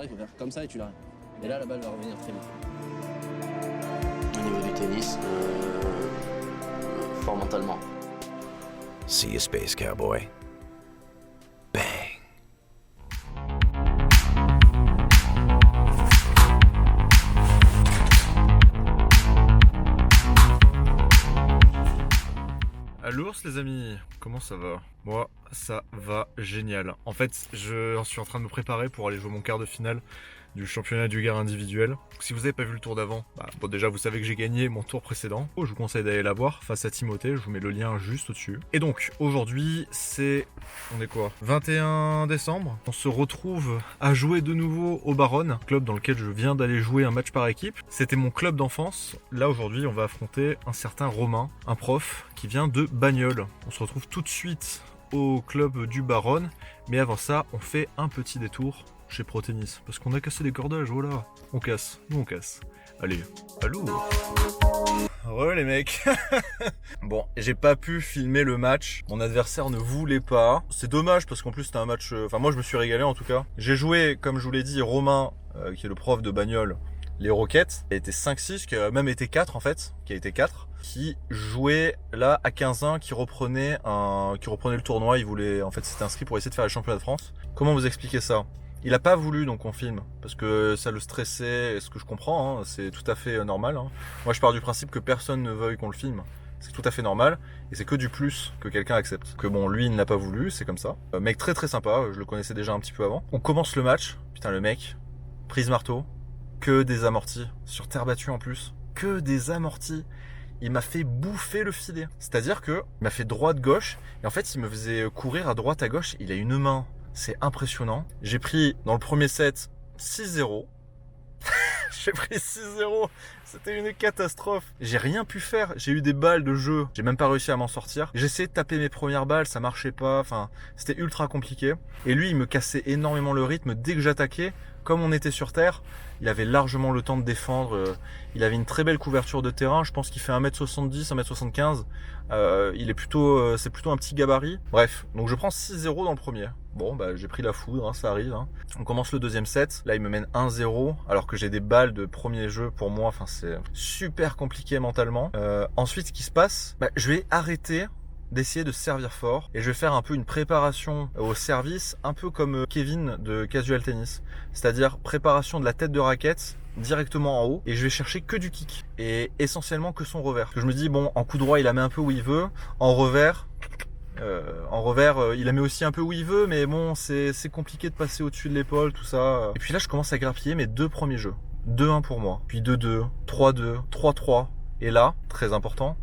il faut faire comme ça et tu l'arrêtes. Et là, la balle va revenir très vite. Au niveau du tennis, fort mentalement. See you, Space Cowboy. Bang. À l'ours les amis, comment ça va? Moi ça va génial. En fait je suis en train de me préparer pour aller jouer mon quart de finale du championnat du Gard individuel. Si vous n'avez pas vu le tour d'avant, bon déjà vous savez que j'ai gagné mon tour précédent. Je vous conseille d'aller la voir face à Timothée, je vous mets le lien juste au-dessus. Et donc aujourd'hui c'est, on est quoi, 21 décembre. On se retrouve à jouer de nouveau au Baronne, club dans lequel je viens d'aller jouer un match par équipe. C'était mon club d'enfance. Là aujourd'hui on va affronter un certain Romain, un prof qui vient de Bagnoles. On se retrouve tout de suite au club du Baronne, mais avant ça on fait un petit détour chez Pro Tennis, parce qu'on a cassé des cordages, voilà. On casse, nous on casse. Allez, allô. Ouais les mecs. Bon, j'ai pas pu filmer le match, mon adversaire ne voulait pas. C'est dommage parce qu'en plus c'était un match... Enfin moi je me suis régalé en tout cas. J'ai joué, comme je vous l'ai dit, Romain, qui est le prof de Bagnoles, les Roquettes, qui a été 5-6, qui a même été 4 en fait, qui a été 4, qui jouait là à 15 ans, qui reprenait le tournoi, il voulait, en fait s'était inscrit pour essayer de faire les championnats de France. Comment vous expliquer ça? Il a pas voulu donc on filme, parce que ça le stressait, ce que je comprends, hein, c'est tout à fait normal. Hein. Moi je pars du principe que personne ne veuille qu'on le filme, c'est tout à fait normal, et c'est que du plus que quelqu'un accepte. Que bon, lui il n'a pas voulu, c'est comme ça. Mec très très sympa, je le connaissais déjà un petit peu avant. On commence le match, putain le mec, prise marteau, que des amortis, sur terre battue en plus, que des amortis. Il m'a fait bouffer le filet, c'est-à-dire que il m'a fait droite-gauche, et en fait il me faisait courir à droite à gauche, il a une main... C'est impressionnant. J'ai pris dans le premier set 6-0. J'ai pris 6-0. C'était une catastrophe. J'ai rien pu faire. J'ai eu des balles de jeu. J'ai même pas réussi à m'en sortir. J'ai essayé de taper mes premières balles. Ça marchait pas. Enfin, c'était ultra compliqué. Et lui, il me cassait énormément le rythme. Dès que j'attaquais, comme on était sur terre, il avait largement le temps de défendre. Il avait une très belle couverture de terrain. Je pense qu'il fait 1m70, 1m75. C'est plutôt un petit gabarit. Bref, donc je prends 6-0 dans le premier. Bon, bah j'ai pris la foudre, hein, ça arrive. Hein. On commence le deuxième set. Là, il me mène 1-0, alors que j'ai des balles de premier jeu pour moi. Enfin, c'est super compliqué mentalement. Ensuite, ce qui se passe, je vais arrêter d'essayer de servir fort et je vais faire un peu une préparation au service, un peu comme Kevin de Casual Tennis, c'est-à-dire préparation de la tête de raquette directement en haut, et je vais chercher que du kick et essentiellement que son revers. Je me dis bon, en coup droit il la met un peu où il veut, en revers il la met aussi un peu où il veut, mais bon c'est compliqué de passer au-dessus de l'épaule, tout ça. Et puis là je commence à grappiller mes deux premiers jeux, 2-1 pour moi, puis 2-2, 3-2, 3-3, et là très important,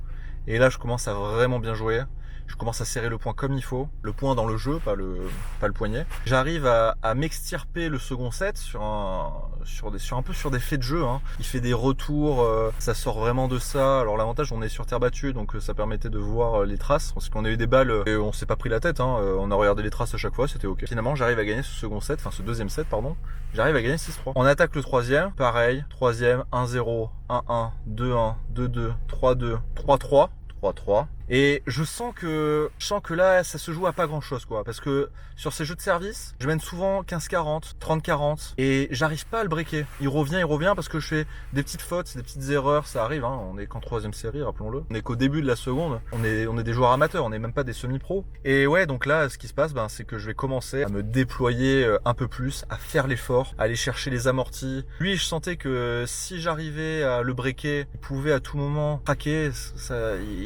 et là je commence à vraiment bien jouer. Je commence à serrer le poing comme il faut, le poing dans le jeu, pas le poignet. J'arrive à m'extirper le second set sur des faits de jeu. Hein. Il fait des retours, ça sort vraiment de ça. Alors l'avantage, on est sur terre battue, donc ça permettait de voir les traces. Parce qu'on a eu des balles et on s'est pas pris la tête. Hein. On a regardé les traces à chaque fois, c'était ok. Finalement, j'arrive à gagner ce deuxième set, pardon. J'arrive à gagner 6-3. On attaque le troisième, pareil, troisième, 1-0, 1-1, 2-1, 2-2, 3-2, 3-3. 3-3. Et je sens que là, ça se joue à pas grand chose, quoi. Parce que sur ces jeux de service, je mène souvent 15-40, 30-40. Et j'arrive pas à le breaker. Il revient parce que je fais des petites fautes, des petites erreurs. Ça arrive, hein. On est qu'en troisième série, rappelons-le. On est qu'au début de la seconde. On est des joueurs amateurs. On n'est même pas des semi-pros. Et ouais, donc là, ce qui se passe, c'est que je vais commencer à me déployer un peu plus, à faire l'effort, à aller chercher les amortis. Lui, je sentais que si j'arrivais à le breaker, il pouvait à tout moment craquer.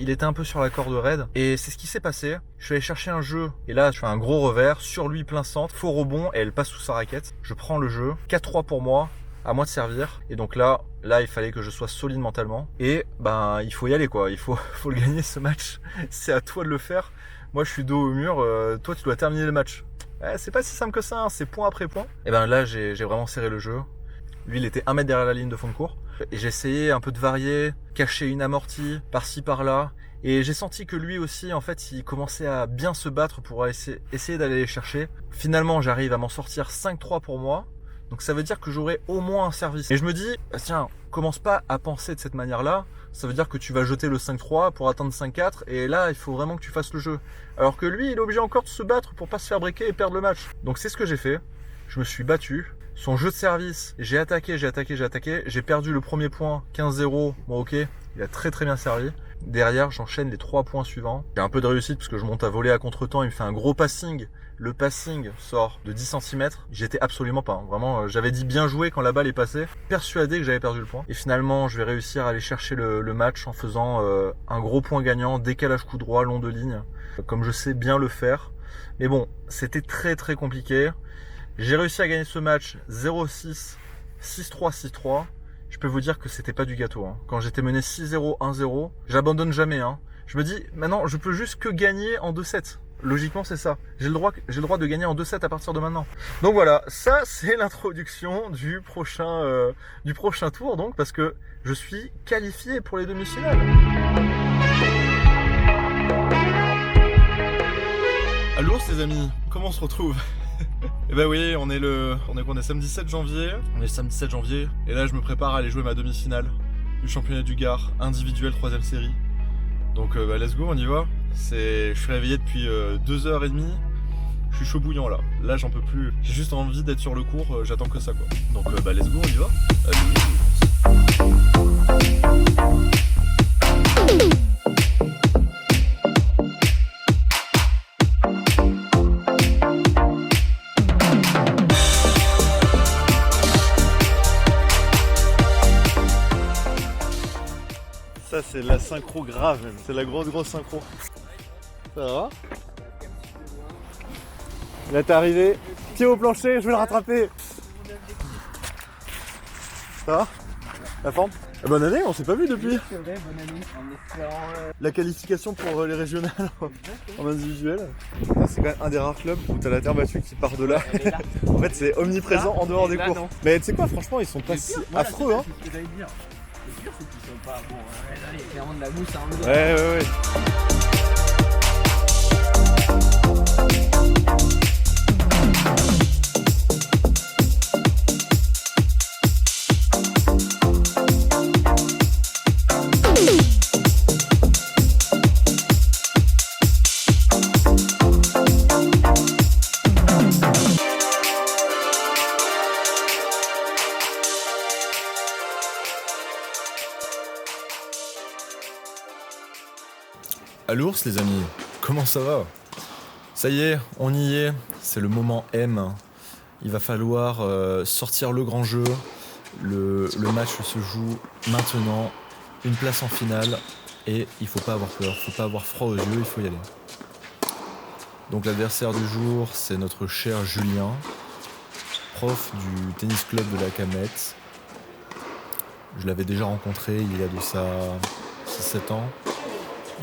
Il était un peu sur la corde raide, et c'est ce qui s'est passé. Je suis allé chercher un jeu, et là je fais un gros revers sur lui, plein centre, faux rebond, et elle passe sous sa raquette. Je prends le jeu, 4-3 pour moi, à moi de servir, et donc là il fallait que je sois solide mentalement, et il faut y aller, quoi. Il faut le gagner, ce match. C'est à toi de le faire. Moi je suis dos au mur, toi tu dois terminer le match. C'est pas si simple que ça, hein. C'est point après point. Et là j'ai vraiment serré le jeu. Lui il était 1 mètre derrière la ligne de fond de court, et j'ai essayé un peu de varier, cacher une amortie par-ci par-là. Et j'ai senti que lui aussi, en fait, il commençait à bien se battre pour essayer d'aller les chercher. Finalement, j'arrive à m'en sortir 5-3 pour moi. Donc ça veut dire que j'aurai au moins un service. Et je me dis, tiens, commence pas à penser de cette manière-là. Ça veut dire que tu vas jeter le 5-3 pour atteindre 5-4. Et là, il faut vraiment que tu fasses le jeu. Alors que lui, il est obligé encore de se battre pour pas se faire breaker et perdre le match. Donc c'est ce que j'ai fait. Je me suis battu. Son jeu de service, j'ai attaqué, j'ai perdu le premier point, 15-0, bon ok, il a très bien servi. Derrière, j'enchaîne les 3 points suivants. J'ai un peu de réussite parce que je monte à voler à contre-temps, il me fait un gros passing. Le passing sort de 10 cm. J'étais absolument pas. Vraiment, j'avais dit bien joué quand la balle est passée. Persuadé que j'avais perdu le point. Et finalement, je vais réussir à aller chercher le match en faisant un gros point gagnant, décalage coup droit, long de ligne. Comme je sais bien le faire. Mais bon, c'était très compliqué. J'ai réussi à gagner ce match 0-6, 6-3, 6-3. Je peux vous dire que c'était pas du gâteau. Hein. Quand j'étais mené 6-0, 1-0, j'abandonne jamais. Hein. Je me dis, maintenant, je peux juste que gagner en 2-7. Logiquement, c'est ça. J'ai le droit de gagner en 2-7 à partir de maintenant. Donc voilà, ça c'est l'introduction du prochain tour, donc, parce que je suis qualifié pour les demi-finales. À l'ours, les amis, comment on se retrouve? Eh ben oui, on est samedi 7 janvier. On est le samedi 7 janvier. Et là, je me prépare à aller jouer ma demi-finale du championnat du Gard, individuel 3ème série. Donc let's go, on y va. Je suis réveillé depuis 2h30. Je suis chaud bouillant là. Là, j'en peux plus. J'ai juste envie d'être sur le court. J'attends que ça quoi. Donc let's go, on y va. Ça c'est la synchro grave même, c'est la grosse synchro. Ça va? Là t'es arrivé, pied au plancher, je vais le rattraper. Ça va? La forme? Bonne année, on s'est pas vu depuis. C'est vrai, bonne année, en espérant... La qualification pour les régionales en individuel. C'est quand même un des rares clubs où t'as la terre battue qui part de là. En fait c'est omniprésent en dehors des cours. Non. Mais tu sais quoi, franchement ils sont pas si affreux hein. C'est ce que j'allais dire. Le pire c'est qu'ils sont pas bon. Là il y a clairement de la mousse à enlever. Ouais. À l'ours les amis, comment ça va? Ça y est, on y est, c'est le moment M. Il va falloir sortir le grand jeu. Le match se joue maintenant, une place en finale et il faut pas avoir peur, faut pas avoir froid aux yeux, il faut y aller. Donc l'adversaire du jour, c'est notre cher Julien, prof du tennis club de la Camette. Je l'avais déjà rencontré il y a de ça 6-7 ans.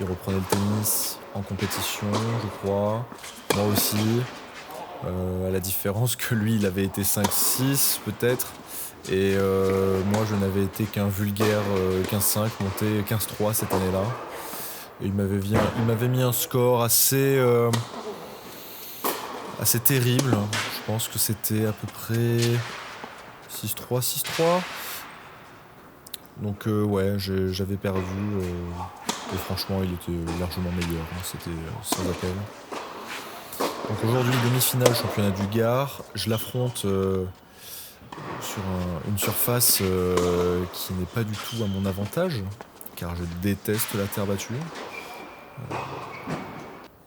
Il reprenait le tennis en compétition, je crois. Moi aussi. À la différence que lui, il avait été 5-6 peut-être. Et moi, je n'avais été qu'un vulgaire 15-5, monté 15-3 cette année-là. Et il m'avait mis un score assez terrible. Je pense que c'était à peu près 6-3, 6-3. Donc ouais, j'avais perdu. Et franchement, il était largement meilleur. Hein, c'était sans appel. Donc aujourd'hui, demi-finale championnat du Gard. Je l'affronte sur une surface qui n'est pas du tout à mon avantage, car je déteste la terre battue.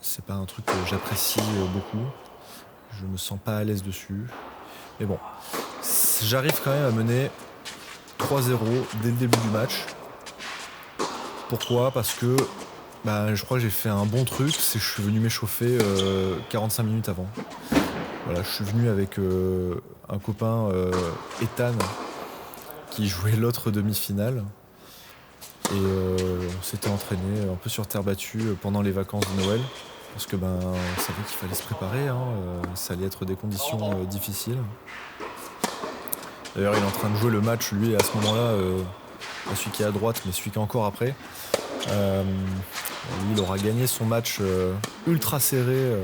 C'est pas un truc que j'apprécie beaucoup. Je me sens pas à l'aise dessus. Mais bon, j'arrive quand même à mener 3-0 dès le début du match. Pourquoi? Parce que je crois que j'ai fait un bon truc, c'est que je suis venu m'échauffer 45 minutes avant. Voilà, je suis venu avec un copain, Ethan, qui jouait l'autre demi-finale. Et on s'était entraîné un peu sur terre battue pendant les vacances de Noël. Parce que on savait qu'il fallait se préparer, hein, ça allait être des conditions difficiles. D'ailleurs, il est en train de jouer le match, lui, à ce moment-là, pas celui qui est à droite, mais celui qui est encore après. Lui, il aura gagné son match ultra serré.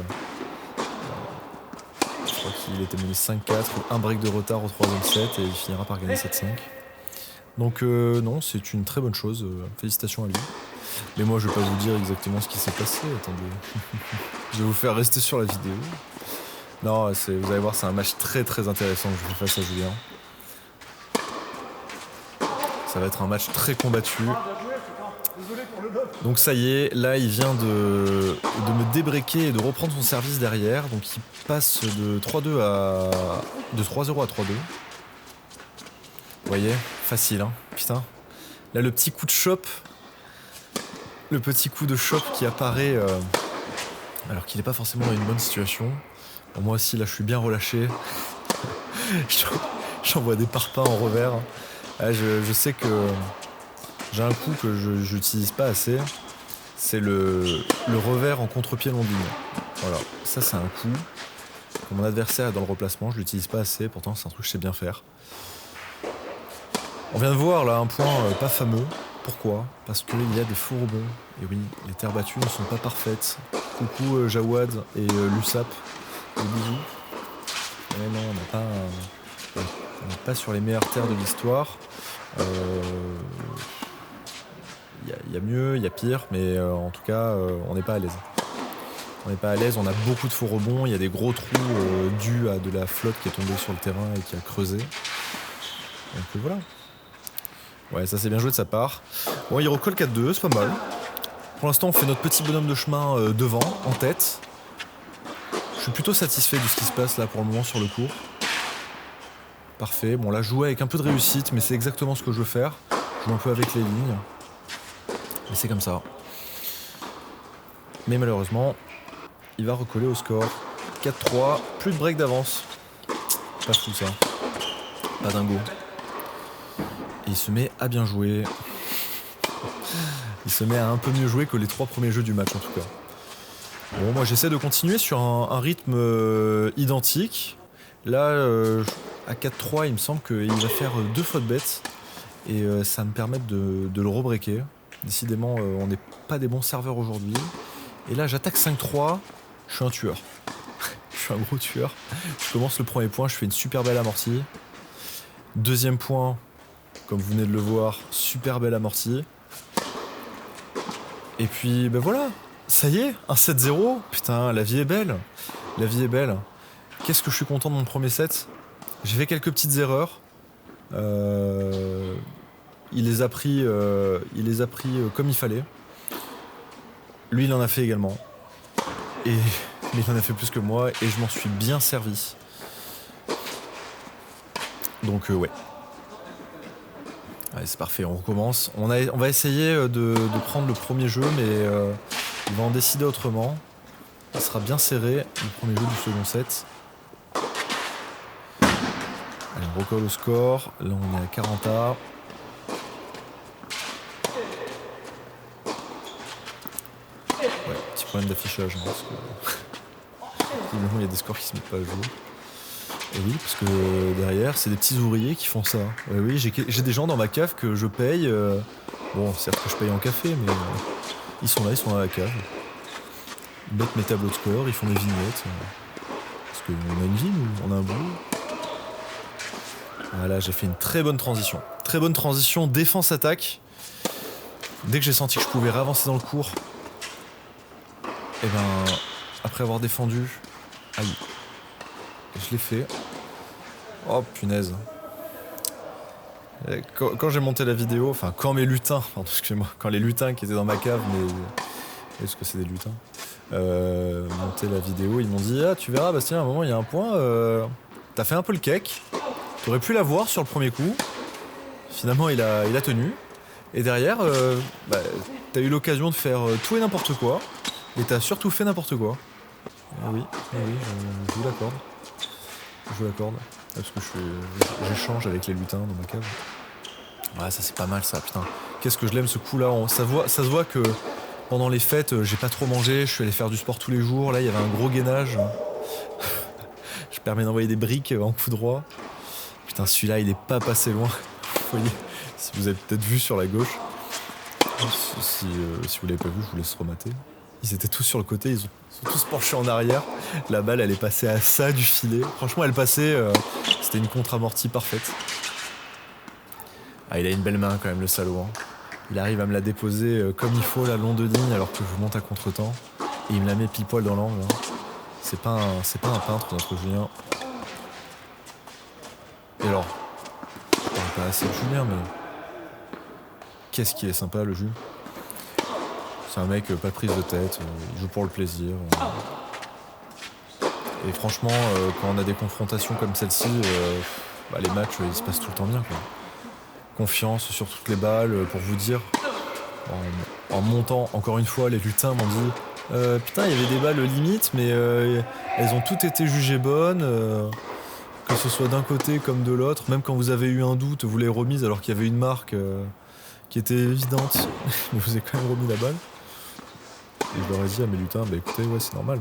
Je crois qu'il était mené 5-4, un break de retard au 3e set et il finira par gagner 7-5. Donc non, c'est une très bonne chose. Félicitations à lui. Mais moi, je vais pas vous dire exactement ce qui s'est passé. Attendez. Je vais vous faire rester sur la vidéo. Non, vous allez voir, c'est un match très très intéressant que je fais face à Julien. Ça va être un match très combattu. Donc ça y est, là il vient de me débreaker et de reprendre son service derrière. Donc il passe de 3-2 à... de 3-0 à 3-2. Vous voyez, facile hein, putain. Là le petit coup de chop. Le petit coup de chop qui apparaît alors qu'il n'est pas forcément dans une bonne situation. Bon, moi aussi là je suis bien relâché. J'envoie des parpaings en revers. Là, je sais que j'ai un coup que je n'utilise pas assez. C'est le revers en contre-pied long ligne. Voilà, ça c'est un coup. Quand mon adversaire est dans le replacement, je l'utilise pas assez, pourtant c'est un truc que je sais bien faire. On vient de voir là un point pas fameux. Pourquoi? Parce qu'il y a des faux rebonds. Et oui, les terres battues ne sont pas parfaites. Coucou Jawad et Lusap. Des bisous. Mais non, on n'est pas sur les meilleures terres de l'histoire. Il y a mieux, il y a pire, mais en tout cas, on n'est pas à l'aise. On n'est pas à l'aise, on a beaucoup de faux rebonds, il y a des gros trous dus à de la flotte qui est tombée sur le terrain et qui a creusé. Donc voilà. Ouais, ça c'est bien joué de sa part. Bon, il recolle 4-2, c'est pas mal. Pour l'instant, on fait notre petit bonhomme de chemin devant, en tête. Je suis plutôt satisfait de ce qui se passe là pour le moment sur le court. Parfait. Bon, là, jouer avec un peu de réussite, mais c'est exactement ce que je veux faire. Jouer un peu avec les lignes. Et c'est comme ça. Mais malheureusement, il va recoller au score. 4-3, plus de break d'avance. Pas fou ça. Pas dingo. Et il se met à bien jouer. Il se met à un peu mieux jouer que les 3 premiers jeux du match en tout cas. Bon, moi j'essaie de continuer sur un rythme identique. Là, à 4-3, il me semble qu'il va faire 2 fautes bêtes. Et ça va me permettre de le rebreaker. Décidément, on n'est pas des bons serveurs aujourd'hui. Et là, j'attaque 5-3. Je suis un tueur. Je suis un gros tueur. Je commence le premier point, je fais une super belle amortie. Deuxième point, comme vous venez de le voir, super belle amortie. Et puis, ben voilà. Ça y est, un 7-0. Putain, la vie est belle. La vie est belle. Qu'est-ce que je suis content de mon premier set. J'ai fait quelques petites erreurs. Il les a pris comme il fallait. Lui, il en a fait également. Mais il en a fait plus que moi et je m'en suis bien servi. Donc ouais. Allez, c'est parfait, on recommence. On va essayer de prendre le premier jeu, mais il va en décider autrement. Il sera bien serré, le premier jeu du second set. Allez, on recolle au score. Là, on est à 40 A. Ouais, petit problème d'affichage. Hein, parce que... Évidemment, il y a des scores qui se mettent pas à jour. Et oui, parce que derrière, c'est des petits ouvriers qui font ça. Et oui, j'ai des gens dans ma cave que je paye. Bon, certes que je paye en café, mais ils sont là à la cave. Ils mettent mes tableaux de score, ils font des vignettes. Parce qu'on a une vie, on a un boulot. Voilà, j'ai fait une très bonne transition. Très bonne transition, défense-attaque. Dès que j'ai senti que je pouvais réavancer dans le cours, et ben, après avoir défendu, aïe. Je l'ai fait. Oh punaise. Quand j'ai monté la vidéo, enfin quand mes lutins, pardon, excusez-moi, quand les lutins qui étaient dans ma cave, mais est-ce que c'est des lutins, montaient la vidéo, ils m'ont dit ah tu verras Bastien, à un moment il y a un point, t'as fait un peu le cake, t'aurais pu l'avoir sur le premier coup, finalement il a tenu, et derrière t'as eu l'occasion de faire tout et n'importe quoi, et t'as surtout fait n'importe quoi. Oui, je vous l'accorde. Je vous l'accorde. Parce que j'échange avec les lutins dans ma cave. Ouais, ça c'est pas mal ça, putain. Qu'est-ce que je l'aime ce coup-là. Ça se voit que pendant les fêtes, j'ai pas trop mangé, je suis allé faire du sport tous les jours. Là, il y avait un gros gainage. Je permets d'envoyer des briques en coup droit. Putain, celui-là, il est pas passé loin. Vous voyez, si vous avez peut-être vu sur la gauche. Si vous l'avez pas vu, je vous laisse remater. Ils étaient tous sur le côté, ils sont tous penchés en arrière. La balle, elle est passée à ça du filet. Franchement, elle passait, c'était une contre-amortie parfaite. Ah, il a une belle main quand même, le salaud. Hein. Il arrive à me la déposer comme il faut, la long de ligne, alors que je monte à contre-temps. Et il me la met pile poil dans l'angle. Hein. C'est pas un peintre, notre Julien. Et alors, je parle pas assez de Julien, mais qu'est-ce qu'il est sympa, le Jules. C'est un mec pas de prise de tête, il joue pour le plaisir. Et franchement, quand on a des confrontations comme celle-ci, les matchs, ils se passent tout le temps bien, quoi. Confiance sur toutes les balles, pour vous dire. En montant, encore une fois, les lutins m'ont dit putain, il y avait des balles limites, mais elles ont toutes été jugées bonnes, que ce soit d'un côté comme de l'autre. Même quand vous avez eu un doute, vous les remises alors qu'il y avait une marque qui était évidente, mais vous avez quand même remis la balle. Et je leur ai dit à mes lutins, bah écoutez, ouais, c'est normal.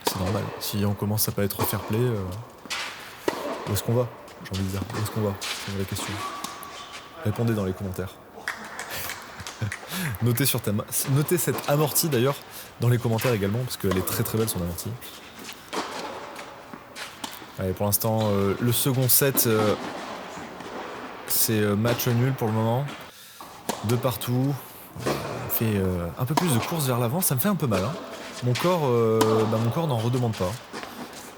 C'est normal. Si on commence à pas être fair play, où est-ce qu'on va? J'ai envie de dire, où est-ce qu'on va? C'est la question. Répondez dans les commentaires. Notez cette amortie d'ailleurs dans les commentaires également, parce qu'elle est très très belle son amortie. Allez, pour l'instant, le second set, c'est match nul pour le moment. De partout. On fait un peu plus de course vers l'avant, ça me fait un peu mal. Hein. Mon corps n'en redemande pas.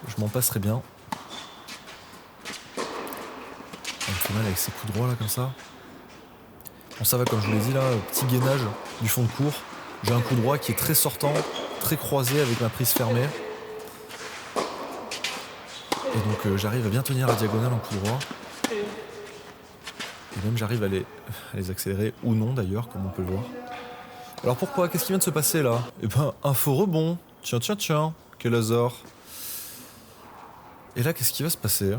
Je m'en passerai bien. Ça me fait mal avec ces coups droits là comme ça. Bon, ça va, comme je vous l'ai dit là, petit gainage du fond de cours. J'ai un coup droit qui est très sortant, très croisé avec ma prise fermée. Et donc j'arrive à bien tenir la diagonale en coup droit. Et même j'arrive à les accélérer ou non d'ailleurs, comme on peut le voir. Alors pourquoi? Qu'est-ce qui vient de se passer là? Eh ben, un faux rebond. Tiens, quel hasard. Et là, qu'est-ce qui va se passer?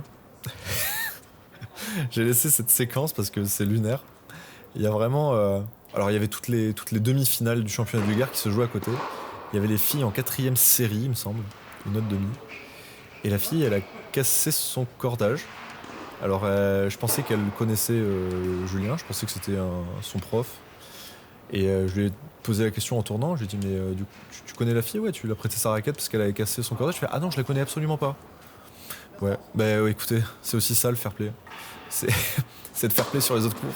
J'ai laissé cette séquence parce que c'est lunaire. Il y a vraiment... Alors il y avait toutes les demi-finales du championnat du Gard qui se jouaient à côté. Il y avait les filles en 4e série, il me semble. Une autre demi. Et la fille, elle a cassé son cordage. Alors je pensais qu'elle connaissait Julien, je pensais que c'était son prof. Et je lui ai posé la question en tournant, je lui ai dit mais tu connais la fille? Ouais, tu lui as prêté sa raquette parce qu'elle avait cassé son cordage. Je fais ah non, je la connais absolument pas. Ouais, ouais, écoutez, c'est aussi ça le fair play. C'est de fair play sur les autres cours.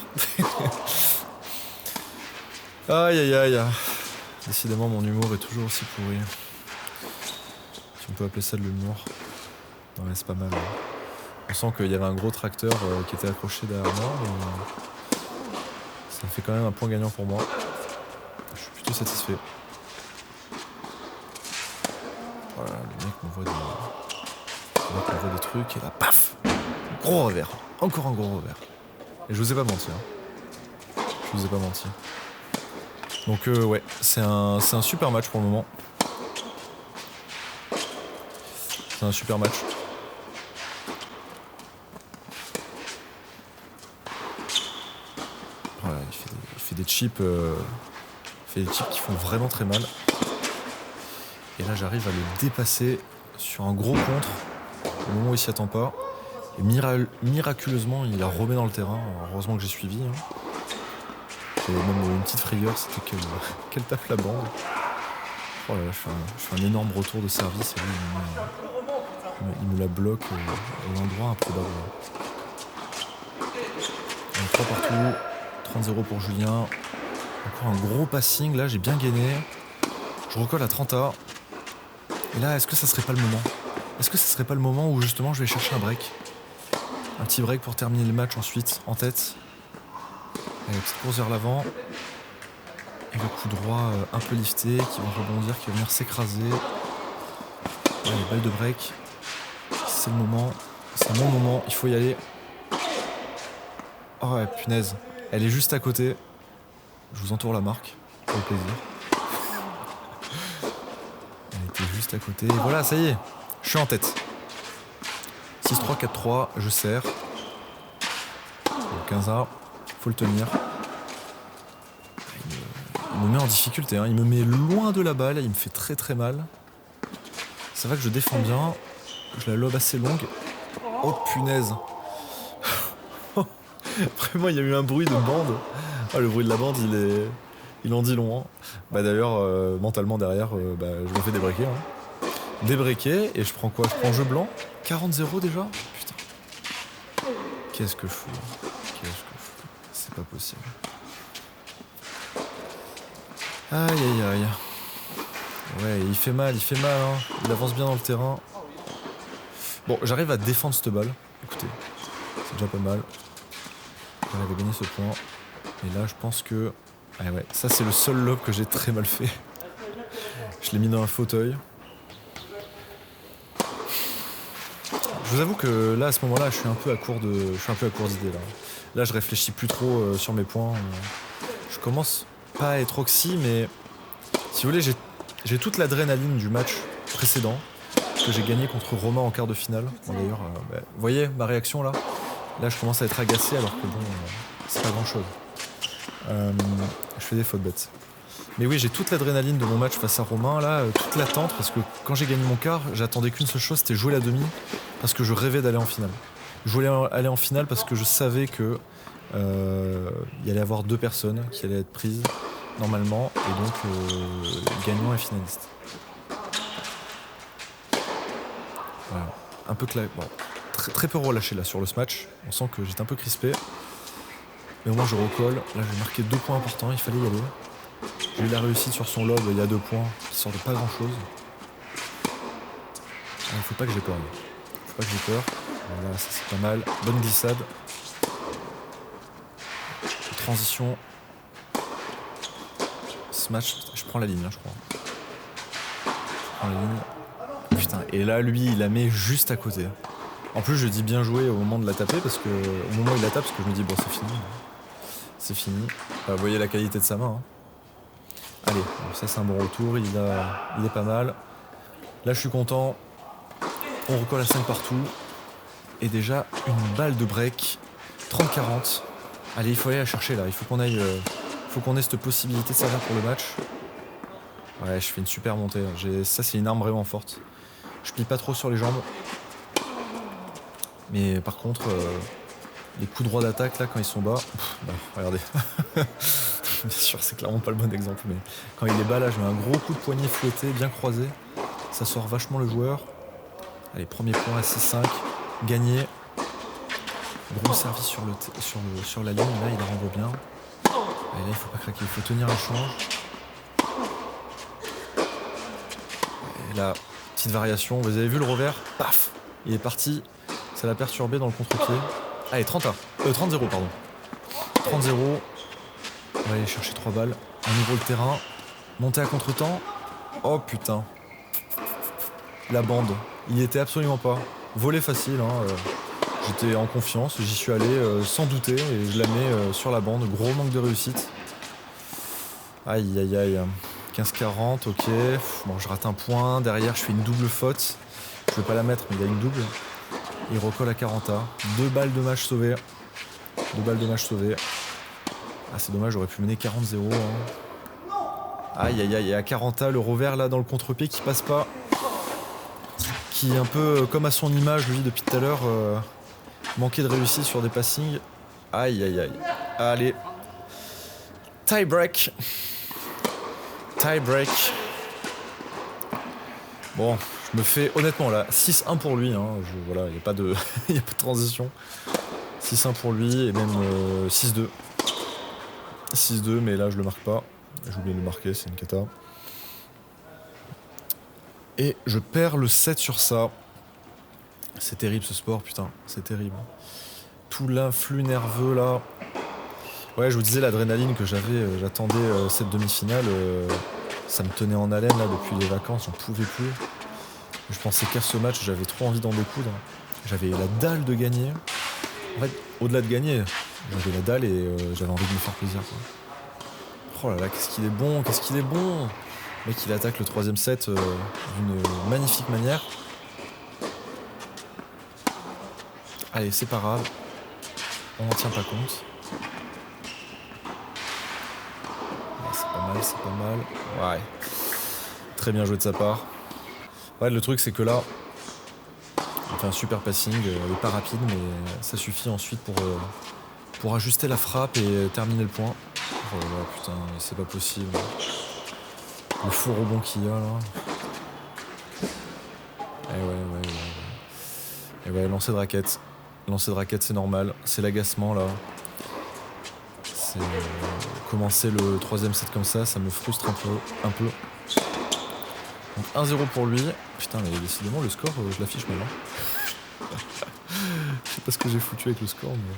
Aïe. Décidément mon humour est toujours aussi pourri. Si on peut appeler ça de l'humour. Non mais c'est pas mal. On sent qu'il y avait un gros tracteur qui était accroché derrière moi, mais ça fait quand même un point gagnant pour moi. Je suis plutôt satisfait. Voilà, le mec m'envoie des trucs et là, paf! Gros revers. Encore un gros revers. Et je vous ai pas menti. Hein. Je vous ai pas menti. Donc ouais, c'est un super match pour le moment. C'est un super match. Voilà, il fait des chips, qui font vraiment très mal. Et là, j'arrive à le dépasser sur un gros contre, au moment où il s'y attend pas. Et miraculeusement, il la remet dans le terrain. Alors, heureusement que j'ai suivi. Hein. J'ai même une petite frayeur, c'était qu'elle tape la bande. Oh là là, je fais un énorme retour de service et lui, il me la bloque à l'endroit improbable. Donc 3 partout, 30-0 pour Julien. Encore un gros passing, là j'ai bien gainé. Je recolle à 30A. Et là, est-ce que ça serait pas le moment? Est-ce que ça serait pas le moment où justement je vais chercher un break? Un petit break pour terminer le match ensuite, en tête. Allez, petite course vers l'avant. Et le coup droit un peu lifté, qui va rebondir, qui va venir s'écraser. Allez, balle de break. C'est le moment. C'est mon moment, il faut y aller. Oh ouais, punaise. Elle est juste à côté. Je vous entoure la marque, pour le plaisir. Elle était juste à côté. Et voilà, ça y est. Je suis en tête. 6-3, 4-3, je serre. 15A, faut le tenir. Il me met en difficulté, hein. Il me met loin de la balle, il me fait très très mal. Ça va que je défends bien. Je la lobe assez longue. Oh punaise. Vraiment, il y a eu un bruit de bande. Ah, le bruit de la bande, il en dit long. Hein. Bah d'ailleurs, mentalement derrière, je me fais débriquer. Hein. Débriquer, et je prends quoi? Je prends jeu blanc. 40-0 déjà? Putain. Qu'est-ce que je fous? C'est pas possible. Aïe. Ouais, il fait mal, hein. Il avance bien dans le terrain. Bon, j'arrive à défendre cette balle. Écoutez, c'est déjà pas mal. J'arrive à gagner ce point. Et là, je pense que... Ah ouais, ça c'est le seul lob que j'ai très mal fait. Je l'ai mis dans un fauteuil. Je vous avoue que là, à ce moment-là, je suis un peu à court d'idées là. Là, je réfléchis plus trop sur mes points. Je commence pas à être oxy, mais si vous voulez, j'ai toute l'adrénaline du match précédent que j'ai gagné contre Romain en quart de finale. Bon, d'ailleurs, vous voyez ma réaction là. Là, je commence à être agacé alors que bon, c'est pas grand-chose. Je fais des fautes bêtes. Mais oui, j'ai toute l'adrénaline de mon match face à Romain, là, toute l'attente, parce que quand j'ai gagné mon quart, j'attendais qu'une seule chose, c'était jouer la demi, parce que je rêvais d'aller en finale. Je voulais aller en finale parce que je savais que il y allait y avoir 2 personnes qui allaient être prises normalement, et donc gagnant et finaliste. Voilà. Un peu bon, très peu relâché là sur le match. On sent que j'étais un peu crispé. Mais au moins je recolle. Là j'ai marqué 2 points importants, il fallait y aller. J'ai eu la réussite sur son lob, il y a 2 points qui sortent de pas grand chose. Il faut pas que j'ai peur. Voilà, ça c'est pas mal. Bonne glissade. Transition. Ce match, je prends la ligne, hein, je crois. Je prends la ligne. Putain, et là lui il la met juste à côté. En plus je dis bien joué au moment de la taper parce que au moment où il la tape, parce que je me dis bon c'est fini. C'est fini. Vous voyez la qualité de sa main. Hein. Allez, bon, ça c'est un bon retour, il est pas mal. Là je suis content. On recolle à 5 partout. Et déjà une balle de break. 30-40. Allez, il faut aller la chercher là. Il faut qu'on aille. Faut qu'on ait cette possibilité de servir pour le match. Ouais, je fais une super montée. Ça c'est une arme vraiment forte. Je plie pas trop sur les jambes. Mais par contre, les coups droits d'attaque là quand ils sont bas. Regardez. Bien sûr, c'est clairement pas le bon exemple, mais quand il est bas là, je mets un gros coup de poignet fouetté, bien croisé. Ça sort vachement le joueur. Allez, premier point à 6-5, gagné. Gros service sur la ligne, là il la renvoie bien. Allez, là il faut pas craquer, il faut tenir l'échange. Et là, petite variation, vous avez vu le revers, paf, il est parti. Ça l'a perturbé dans le contre-pied. Allez, 30-0, pardon. 30-0. On va aller chercher 3 balles. On ouvre le terrain. Monter à contre-temps. Oh putain. La bande. Il y était absolument pas. Volet facile. Hein. J'étais en confiance. J'y suis allé sans douter. Et je la mets sur la bande. Gros manque de réussite. Aïe aïe aïe. 15-40. Ok. Bon, je rate un point. Derrière, je fais une double faute. Je vais pas la mettre, mais il y a une double. Il recolle à 40A. 2 balles de match sauvées. Ah, c'est dommage, j'aurais pu mener 40-0. Hein. Aïe aïe aïe, et à 40A, le revers là dans le contre-pied qui passe pas. Qui est un peu comme à son image, lui, depuis tout à l'heure. Manqué de réussite sur des passings. Aïe aïe aïe. Allez. Tie break. Bon, je me fais honnêtement là 6-1 pour lui. Hein. Voilà, il n'y a pas de transition. 6-1 pour lui et même 6-2. 6-2, mais là je le marque pas. J'ai oublié de le marquer, c'est une cata. Et je perds le 7 sur ça. C'est terrible ce sport, putain, c'est terrible. Tout l'influx nerveux là. Ouais, je vous disais l'adrénaline que j'attendais cette demi-finale. Ça me tenait en haleine là depuis les vacances, j'en pouvais plus. Je pensais qu'à ce match, j'avais trop envie d'en découdre. J'avais la dalle de gagner. En fait, au-delà de gagner, j'avais la dalle et j'avais envie de me faire plaisir. Quoi. Oh là là, qu'est-ce qu'il est bon. Le mec, il attaque le 3ème set d'une magnifique manière. Allez, c'est pas grave. On n'en tient pas compte. C'est pas mal. Ouais. Très bien joué de sa part. Ouais, le truc, c'est que là, on fait un super passing. Il est pas rapide, mais ça suffit ensuite pour ajuster la frappe et terminer le point. Oh là là, putain, c'est pas possible. Le fou rebond qu'il y a là. Et ouais, lancer de raquette. Lancer de raquette, c'est normal. C'est l'agacement là. Commencer le 3ème set comme ça me frustre un peu. Donc 1-0 pour lui. Putain, mais décidément, le score, je l'affiche mal. Hein. Je sais pas ce que j'ai foutu avec le score, mais...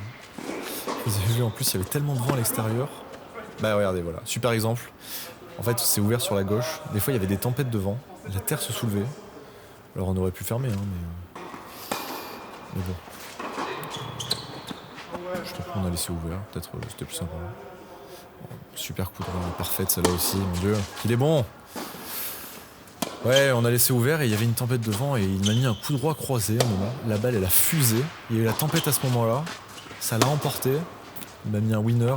Vous avez vu, en plus, il y avait tellement de vent à l'extérieur. Bah regardez, voilà. Super exemple. En fait, c'est ouvert sur la gauche. Des fois, il y avait des tempêtes de vent. La terre se soulevait. Alors, on aurait pu fermer, hein, mais bon. Je trouve qu'on a laissé ouvert. Peut-être c'était plus sympa. Super coup de vent, parfaite celle-là aussi, mon dieu. Il est bon. Ouais, on a laissé ouvert et il y avait une tempête de vent et il m'a mis un coup droit croisé à un moment. La balle, elle a fusé. Il y a eu la tempête à ce moment-là. Ça l'a emporté. Il m'a mis un winner.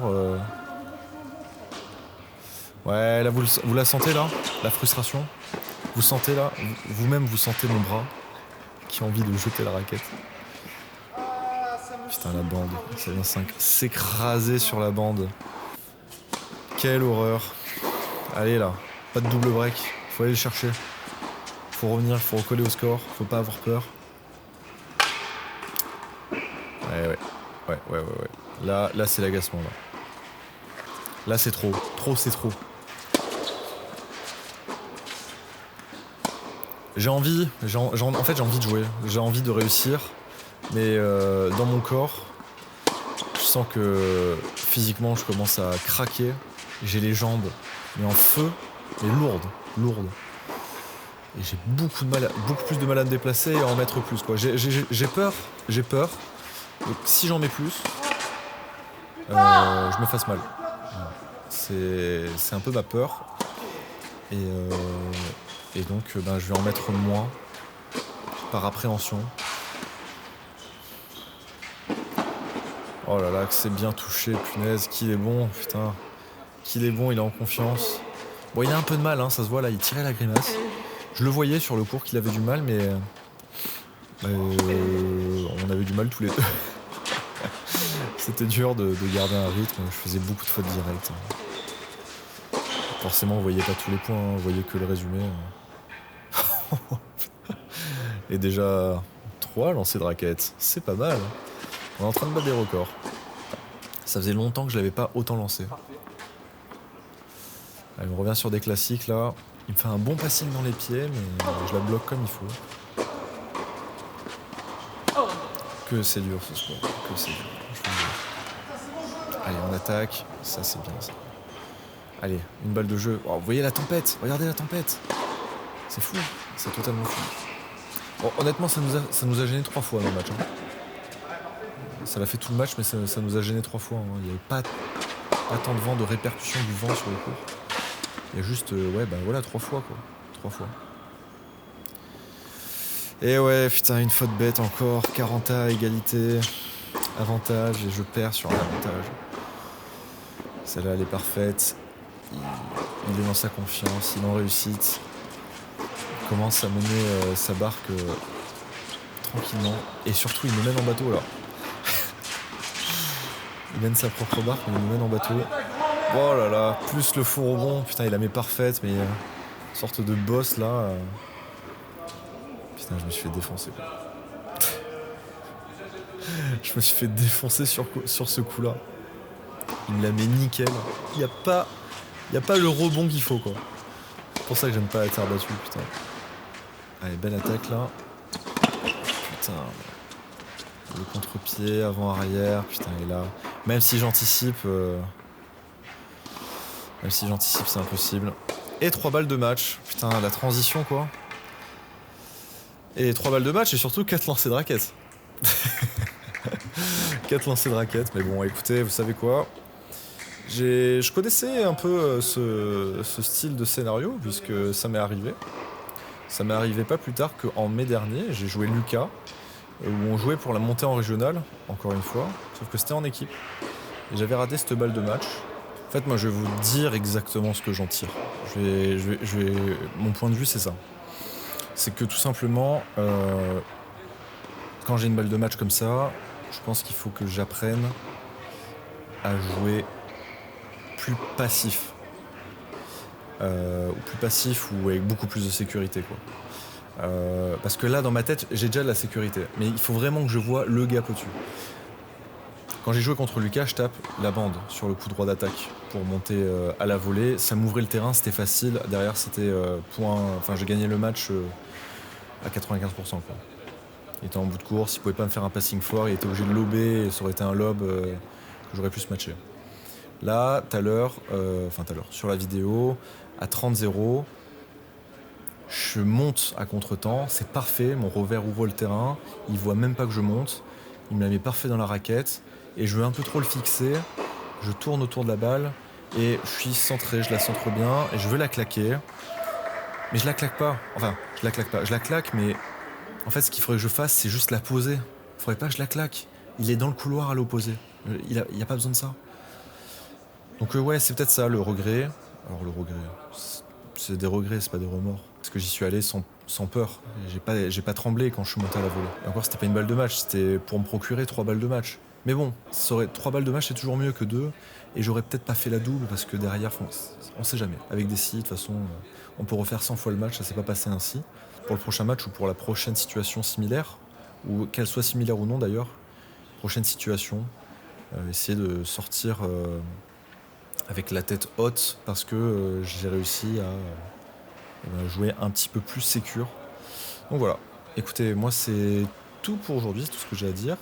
Ouais, là, vous la sentez, là? La frustration? Vous sentez, là? Vous-même, vous sentez mon bras qui a envie de jeter la raquette. Putain, la bande. Ça vient s'écraser sur la bande. Quelle horreur. Allez, là. Pas de double break. Faut aller le chercher. Faut revenir, faut recoller au score. Faut pas avoir peur. Ouais. Là c'est l'agacement, là. Là, c'est trop. Trop, c'est trop. En fait, j'ai envie de jouer. J'ai envie de réussir. Mais dans mon corps, je sens que physiquement, je commence à craquer. J'ai les jambes, mais en feu, mais lourdes. Et j'ai beaucoup plus de mal à me déplacer et à en mettre plus, quoi. J'ai peur. Donc, si j'en mets plus, je me fasse mal. C'est un peu ma peur. Et donc, je vais en mettre moins par appréhension. Oh là là, que c'est bien touché, punaise, qu'il est bon, putain. Qu'il est bon, il est en confiance. Bon, il a un peu de mal, hein, ça se voit là, il tirait la grimace. Je le voyais sur le court qu'il avait du mal, mais on avait du mal tous les deux. C'était dur de garder un rythme, je faisais beaucoup de fautes directes. Forcément, on voyait pas tous les points, on voyait que le résumé. Et déjà, 3 lancers de raquettes, c'est pas mal. On est en train de battre des records. Ça faisait longtemps que je l'avais pas autant lancé. Allez, on revient sur des classiques là. Il me fait un bon passing dans les pieds, mais je la bloque comme il faut. Que c'est dur ce sport, que c'est dur. Allez, on attaque. Ça, c'est bien ça. Allez, une balle de jeu. Oh, vous voyez la tempête? Regardez la tempête. C'est fou, c'est totalement fou. Bon, honnêtement, ça nous a gêné 3 fois dans le match. Hein. Ça l'a fait tout le match, mais ça nous a gêné 3 fois. Hein. Il n'y avait pas tant de vent, de répercussion du vent sur le court. Il y a juste, 3 fois quoi. 3 fois. Et ouais, putain, une faute bête encore. 40 à égalité. Avantage, et je perds sur l'avantage. Celle-là, elle est parfaite. Il est dans sa confiance, il est en réussite. Il commence à mener sa barque tranquillement. Et surtout, il me mène en bateau là. Il mène sa propre barque, mais il me mène en bateau. Oh là là, plus le faux rebond. Putain, il la met parfaite, mais une sorte de boss là. Putain, je me suis fait défoncer quoi. Je me suis fait défoncer sur ce coup-là. Il me la met nickel. Il n'y a pas le rebond qu'il faut quoi. C'est pour ça que j'aime pas être abattu, putain. Allez, belle attaque là. Putain. Le contre-pied, avant-arrière, putain, il est là. Même si j'anticipe, c'est impossible. Et 3 balles de match. Putain, la transition quoi. Et 3 balles de match et surtout 4 lancers de raquettes. 4 lancers de raquettes, mais bon, écoutez, vous savez quoi? Je connaissais un peu ce style de scénario, puisque ça m'est arrivé. Ça m'est arrivé pas plus tard qu'en mai dernier, j'ai joué Lucas, où on jouait pour la montée en régionale, encore une fois, sauf que c'était en équipe. Et j'avais raté cette balle de match. En fait, moi, je vais vous dire exactement ce que j'en tire. Mon point de vue, c'est ça. C'est que tout simplement, quand j'ai une balle de match comme ça, je pense qu'il faut que j'apprenne à jouer plus passif. Ou plus passif ou avec beaucoup plus de sécurité quoi. Parce que là dans ma tête j'ai déjà de la sécurité, mais il faut vraiment que je vois le gap au-dessus. Quand j'ai joué contre Lucas, je tape la bande sur le coup droit d'attaque pour monter à la volée. Ça m'ouvrait le terrain, c'était facile. Derrière, c'était point. Enfin, j'ai gagné le match à 95%. Quoi. Il était en bout de course, il pouvait pas me faire un passing fort, il était obligé de lober et ça aurait été un lob que j'aurais pu se matcher. Là, tout à l'heure, sur la vidéo, à 30-0, je monte à contre-temps, c'est parfait, mon revers ouvre le terrain, il voit même pas que je monte, il me la met parfait dans la raquette, et je veux un peu trop le fixer, je tourne autour de la balle, et je suis centré, je la centre bien, et je veux la claquer, mais je la claque pas, je la claque, mais en fait ce qu'il faudrait que je fasse, c'est juste la poser, il faudrait pas que je la claque, il est dans le couloir à l'opposé, il y a pas besoin de ça. Donc ouais, c'est peut-être ça le regret. Alors le regret, c'est des regrets, c'est pas des remords. Parce que j'y suis allé sans peur. J'ai pas tremblé quand je suis monté à la volée. Et encore, c'était pas une balle de match, c'était pour me procurer 3 balles de match. Mais bon, 3 balles de match, c'est toujours mieux que 2. Et j'aurais peut-être pas fait la double parce que derrière, on sait jamais. Avec des si, de toute façon, on peut refaire 100 fois le match, ça s'est pas passé ainsi. Pour le prochain match ou pour la prochaine situation similaire, ou qu'elle soit similaire ou non d'ailleurs, prochaine situation, essayer de sortir avec la tête haute parce que j'ai réussi à jouer un petit peu plus sécure. Donc voilà, écoutez, moi c'est tout pour aujourd'hui, c'est tout ce que j'ai à dire.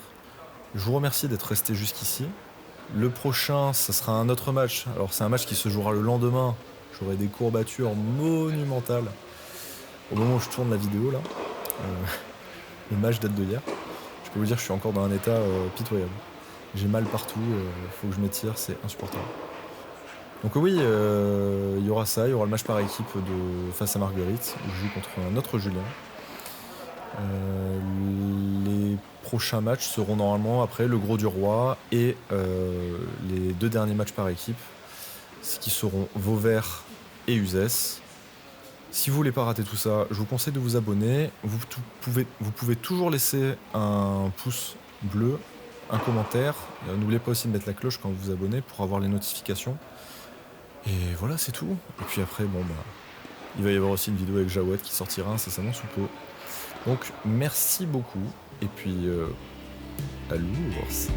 Je vous remercie d'être resté jusqu'ici. Le prochain, ça sera un autre match. Alors c'est un match qui se jouera le lendemain. J'aurai des courbatures monumentales. Au moment où je tourne la vidéo là, le match date de hier. Je peux vous dire que je suis encore dans un état pitoyable. J'ai mal partout, faut que je m'étire, c'est insupportable. Donc oui, il y aura ça, il y aura le match par équipe face à Marguerite, où je joue contre un autre Julien. Les prochains matchs seront normalement après le Gros du Roi et les 2 derniers matchs par équipe, ce qui seront Vauvert et Uzès. Si vous voulez pas rater tout ça, je vous conseille de vous abonner. Vous pouvez toujours laisser un pouce bleu, un commentaire. N'oubliez pas aussi de mettre la cloche quand vous vous abonnez pour avoir les notifications. Et voilà, c'est tout. Et puis après, il va y avoir aussi une vidéo avec Jawed qui sortira incessamment sous peu. Donc, merci beaucoup. Et puis, à l'ours.